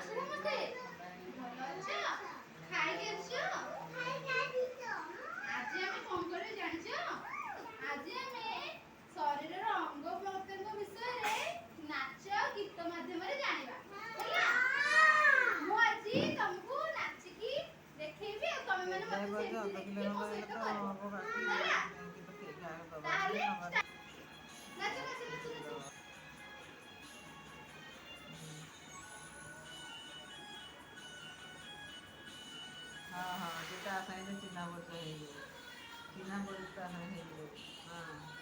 ସମସ୍ତେ ଭଲ ଅଛ? ଖାଇକି ଆସିଛ? ଆଜି ଆମେ କଣ କରିବୁ ଜାଣିଛ? ଆଜି ଆମେ ଶରୀରର ଅଙ୍ଗ ପ୍ରତ୍ୟଙ୍ଗ ବିଷୟରେ ନାଚ ଗୀତ ମାଧ୍ୟମରେ ଜାଣିବା ହେଲା। ମୁଁ ଆଜି ତମକୁ ନାଚିକି ଦେଖେଇବି ଆଉ ତମେ ମାନେ ମତେ ସେମିତି ଦେଖିକି ମୋ ସହିତ କରିବ ହେଲା। ତାହେଲେ ନାଚ ନାଚ ନାଚ ନାଚ। ହଁ ହଁ, ଯେ ତା ସାଙ୍ଗରେ ଚିହ୍ନା ପରିଚୟ ହେଇଯିବ। ଚିହ୍ନା ପରିଚୟ ତା ସାଙ୍ଗରେ ହେଇଯିବ। ହଁ।